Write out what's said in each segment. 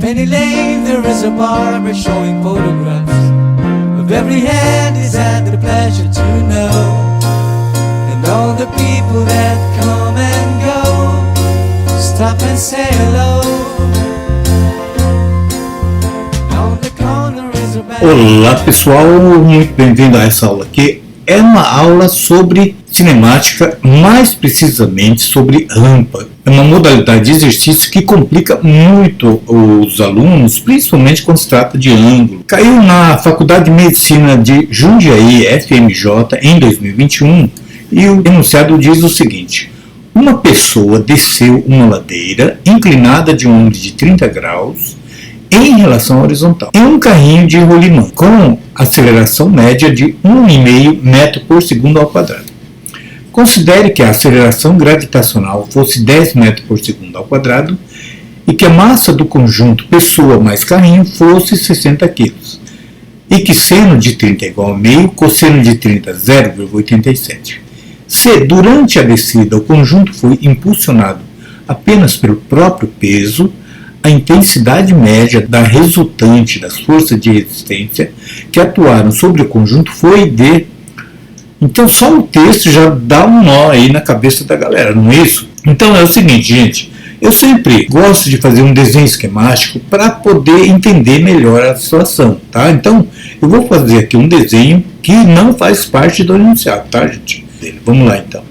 Penny Lane there is a barber showing photographs of every hand he's had the pleasure to know, and all the people that come and go stop and say hello. On the corner is a band. Olá pessoal, muito bem-vindo a essa aula aqui. É uma aula sobre cinemática, mais precisamente sobre rampa. É uma modalidade de exercício que complica muito os alunos, principalmente quando se trata de ângulo. Caiu na Faculdade de Medicina de Jundiaí, FMJ, em 2021, e o enunciado diz o seguinte: uma pessoa desceu uma ladeira inclinada de um ângulo de 30 graus em relação horizontal, em um carrinho de rolimã, com aceleração média de 1,5 metro por segundo ao quadrado. Considere que a aceleração gravitacional fosse 10 metros por segundo ao quadrado e que a massa do conjunto pessoa mais carrinho fosse 60 kg, e que seno de 30 é igual a meio, cosseno de 30 0,87. Se durante a descida o conjunto foi impulsionado apenas pelo próprio peso, a intensidade média da resultante das forças de resistência que atuaram sobre o conjunto foi de... Então só o texto já dá um nó aí na cabeça da galera, não é isso? Então é o seguinte, gente, eu sempre gosto de fazer um desenho esquemático para poder entender melhor a situação, tá? Então eu vou fazer aqui um desenho que não faz parte do enunciado, tá, gente? Vamos lá então.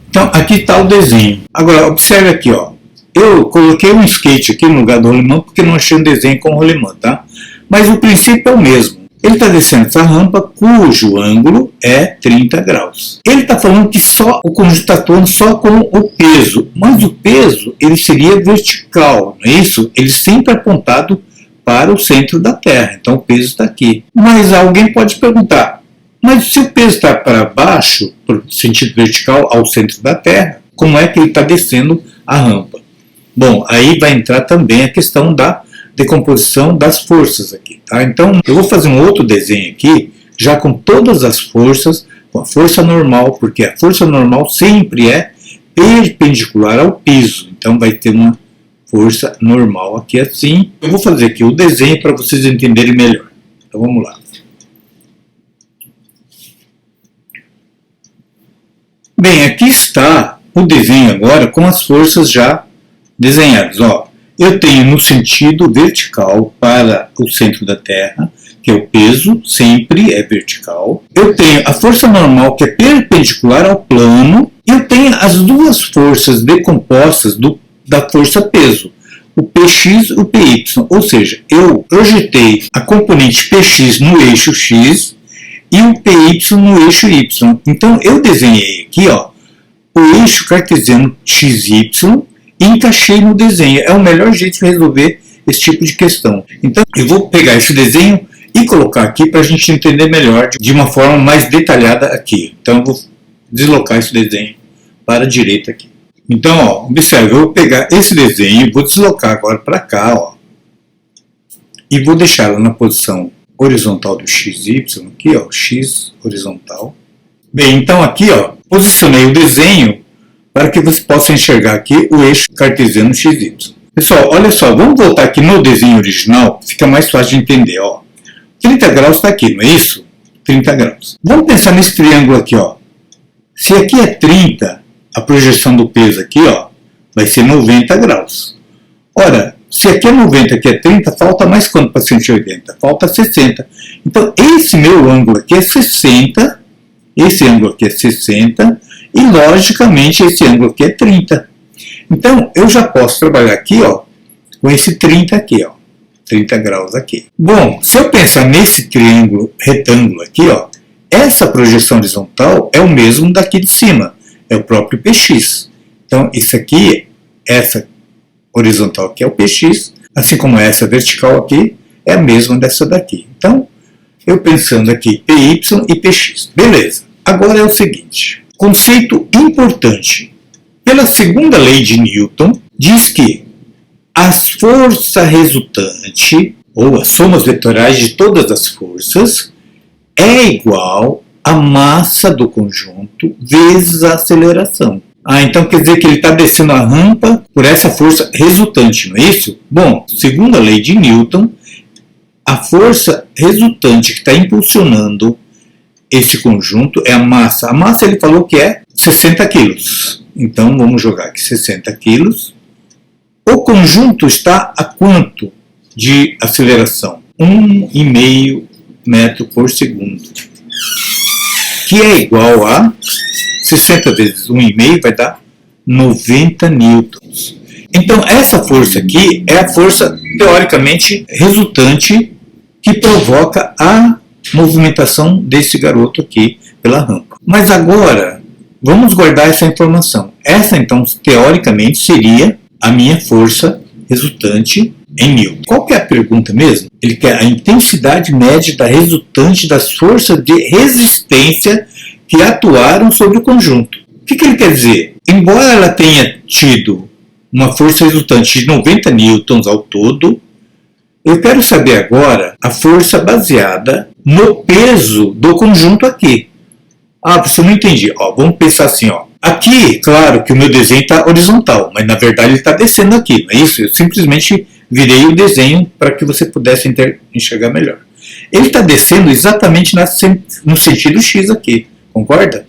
Então, aqui está o desenho. Agora, observe aqui, ó. Eu coloquei um skate aqui no lugar do rolimã porque não achei um desenho com rolimã, tá? Mas o princípio é o mesmo. Ele está descendo essa rampa cujo ângulo é 30 graus. Ele está falando que só o conjunto está atuando só com o peso. Mas o peso, ele seria vertical, não é isso? Ele sempre é apontado para o centro da Terra. Então, o peso está aqui. Mas alguém pode perguntar, mas se o peso está para baixo, no sentido vertical, ao centro da Terra, como é que ele está descendo a rampa? Bom, aí vai entrar também a questão da decomposição das forças aqui, tá? Então, eu vou fazer um outro desenho aqui, já com todas as forças, com a força normal, porque a força normal sempre é perpendicular ao piso. Então, vai ter uma força normal aqui assim. Eu vou fazer aqui o desenho para vocês entenderem melhor. Então, vamos lá. Bem, aqui está o desenho agora com as forças já desenhadas. Ó, eu tenho no sentido vertical para o centro da Terra, que é o peso, sempre é vertical. Eu tenho a força normal, que é perpendicular ao plano. E eu tenho as duas forças decompostas da força peso, o Px e o Py. Ou seja, eu projetei a componente Px no eixo X e o Py no eixo Y. Então, eu desenhei aqui, ó, o eixo cartesiano XY e encaixei no desenho. É o melhor jeito de resolver esse tipo de questão. Então, eu vou pegar esse desenho e colocar aqui para a gente entender melhor de uma forma mais detalhada aqui. Então, eu vou deslocar esse desenho para a direita aqui. Então, ó, observe, eu vou pegar esse desenho, vou deslocar agora para cá, ó, e vou deixá-lo na posição horizontal do XY aqui, ó, X horizontal. Bem, então aqui, ó, posicionei o desenho para que você possa enxergar aqui o eixo cartesiano XY. Pessoal, olha só, vamos voltar aqui no desenho original, fica mais fácil de entender, ó. 30 graus está aqui, não é isso? 30 graus. Vamos pensar nesse triângulo aqui, ó. Se aqui é 30, a projeção do peso aqui, ó, vai ser 90 graus. Ora, se aqui é 90, aqui é 30, falta mais quanto para 180? Falta 60. Então, esse meu ângulo aqui é 60, esse ângulo aqui é 60, e, logicamente, esse ângulo aqui é 30. Então, eu já posso trabalhar aqui, ó, com esse 30 aqui, ó, 30 graus aqui. Bom, se eu pensar nesse triângulo retângulo aqui, ó, essa projeção horizontal é o mesmo daqui de cima, é o próprio Px. Então, isso aqui, essa horizontal aqui é o Px, assim como essa vertical aqui é a mesma dessa daqui. Então, eu pensando aqui Py e Px. Beleza. Agora é o seguinte, conceito importante. Pela segunda lei de Newton, diz que a força resultante, ou as somas vetorais de todas as forças, é igual a massa do conjunto vezes a aceleração. Ah, então quer dizer que ele está descendo a rampa por essa força resultante, não é isso? Bom, segundo a lei de Newton, a força resultante que está impulsionando esse conjunto é a massa. A massa ele falou que é 60 quilos. Então vamos jogar aqui 60 quilos. O conjunto está a quanto de aceleração? 1,5 metro por segundo. Que é igual a 60 vezes 1,5 vai dar 90 newtons. Então essa força aqui é a força teoricamente resultante que provoca a movimentação desse garoto aqui pela rampa. Mas agora, vamos guardar essa informação. Essa então, teoricamente, seria a minha força resultante em Newton. Qual que é a pergunta mesmo? Ele quer a intensidade média da resultante das forças de resistência que atuaram sobre o conjunto. O que ele quer dizer? Embora ela tenha tido uma força resultante de 90 newtons ao todo, eu quero saber agora a força baseada no peso do conjunto aqui. Ah, você não entendi. Ó, vamos pensar assim. Ó. Aqui, claro que o meu desenho está horizontal, mas na verdade ele está descendo aqui, não é isso? Eu simplesmente virei o desenho para que você pudesse enxergar melhor. Ele está descendo exatamente no sentido X aqui, concorda?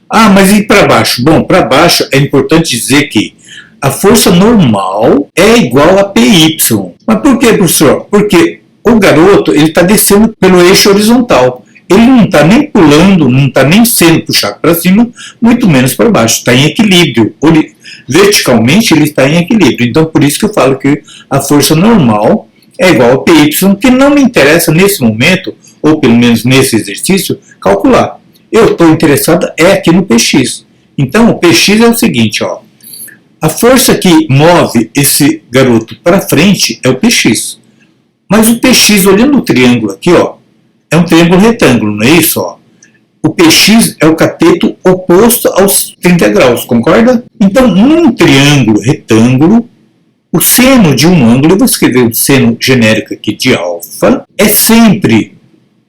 Ah, mas e para baixo? Bom, para baixo é importante dizer que a força normal é igual a PY. Mas por que, professor? Porque o garoto está descendo pelo eixo horizontal. Ele não está nem pulando, não está nem sendo puxado para cima, muito menos para baixo. Está em equilíbrio. Verticalmente ele está em equilíbrio. Então por isso que eu falo que a força normal é igual a PY, que não me interessa nesse momento, ou pelo menos nesse exercício, calcular. Eu estou interessado aqui no PX. Então o PX é o seguinte, ó. A força que move esse garoto para frente é o PX. Mas o PX, olhando o triângulo aqui, ó, é um triângulo retângulo, não é isso? Ó? O PX é o cateto oposto aos 30 graus, concorda? Então, num triângulo retângulo, o seno de um ângulo, eu vou escrever um seno genérico aqui de alfa, é sempre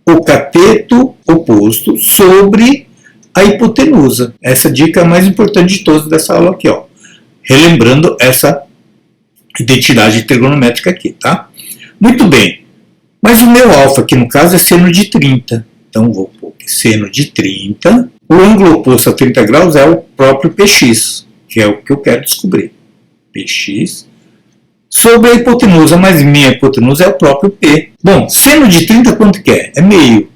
o cateto oposto sobre a hipotenusa. Essa dica é a mais importante de todas dessa aula aqui, ó. Relembrando essa identidade trigonométrica aqui, tá? Muito bem. Mas o meu alfa aqui, no caso, é seno de 30. Então, vou pôr aqui seno de 30. O ângulo oposto a 30 graus é o próprio PX, que é o que eu quero descobrir. PX sobre a hipotenusa, mas minha hipotenusa é o próprio P. Bom, seno de 30 quanto que é? É meio.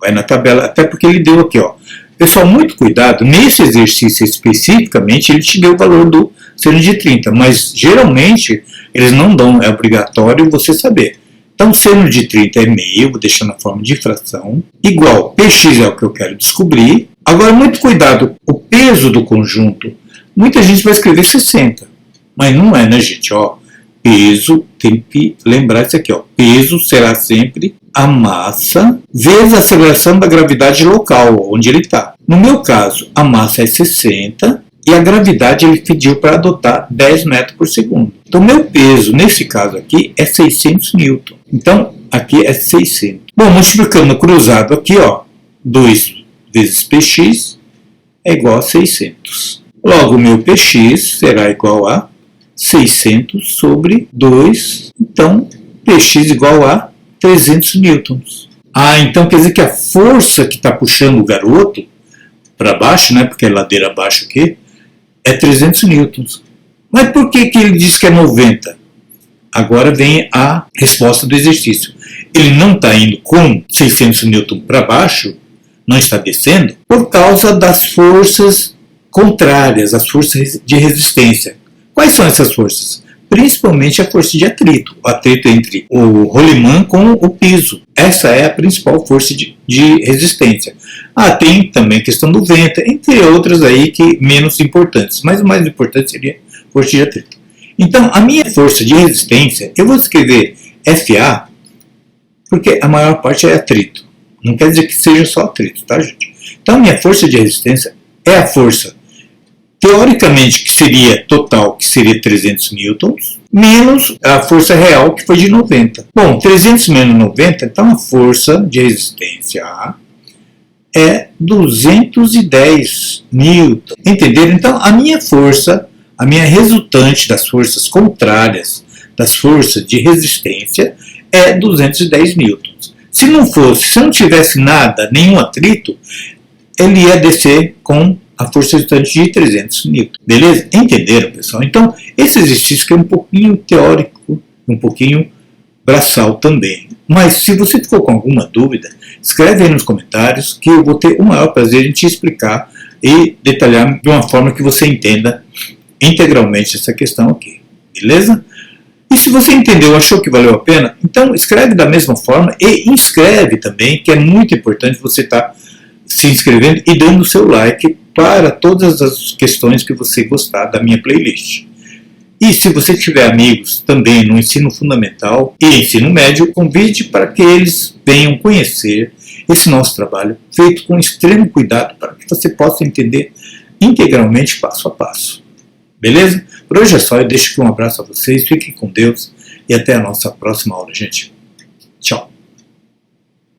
Vai na tabela, até porque ele deu aqui, ó. Pessoal, muito cuidado. Nesse exercício especificamente, ele te deu o valor do seno de 30, mas geralmente eles não dão, é obrigatório você saber. Então, seno de 30 é meio, vou deixar na forma de fração, igual PX é o que eu quero descobrir. Agora, muito cuidado, o peso do conjunto, muita gente vai escrever 60, mas não é, né, gente? Ó, peso, tem que lembrar isso aqui, ó, peso será sempre a massa vezes a aceleração da gravidade local, onde ele está. No meu caso, a massa é 60 e a gravidade ele pediu para adotar 10 metros por segundo. Então, meu peso, nesse caso aqui, é 600 newton. Então, aqui é 600. Bom, multiplicando cruzado aqui, ó, 2 vezes Px é igual a 600. Logo, o meu Px será igual a 600 sobre 2. Então, Px igual a 300 newtons. Ah, então quer dizer que a força que está puxando o garoto para baixo, né, porque é ladeira abaixo aqui, é 300 newtons. Mas por que ele diz que é 90? Agora vem a resposta do exercício. Ele não está indo com 600 newtons para baixo, não está descendo, por causa das forças contrárias, as forças de resistência. Quais são essas forças? Principalmente a força de atrito, o atrito entre o rolimã com o piso. Essa é a principal força de resistência. Ah, tem também a questão do vento, entre outras aí que menos importantes, mas o mais importante seria a força de atrito. Então, a minha força de resistência, eu vou escrever FA, porque a maior parte é atrito. Não quer dizer que seja só atrito, tá, gente? Então, a minha força de resistência é a força teoricamente, que seria total, que seria 300 newtons, menos a força real, que foi de 90. Bom, 300 menos 90, então a força de resistência A é 210 newton. Entenderam? Então, a minha força, a minha resultante das forças contrárias, das forças de resistência, é 210 newtons. Se não fosse, se não tivesse nada, nenhum atrito, ele ia descer com a força resultante de 300 newtons. Beleza? Entenderam, pessoal? Então, esse exercício que é um pouquinho teórico, um pouquinho braçal também. Mas se você ficou com alguma dúvida, escreve aí nos comentários que eu vou ter o maior prazer em te explicar e detalhar de uma forma que você entenda integralmente essa questão aqui. Beleza? E se você entendeu, achou que valeu a pena, então escreve da mesma forma e inscreve também, que é muito importante você estar se inscrevendo e dando o seu like para todas as questões que você gostar da minha playlist. E se você tiver amigos também no ensino fundamental e ensino médio, convide para que eles venham conhecer esse nosso trabalho, feito com extremo cuidado para que você possa entender integralmente passo a passo. Beleza? Por hoje é só, eu deixo aqui um abraço a vocês, fiquem com Deus e até a nossa próxima aula, gente. Tchau!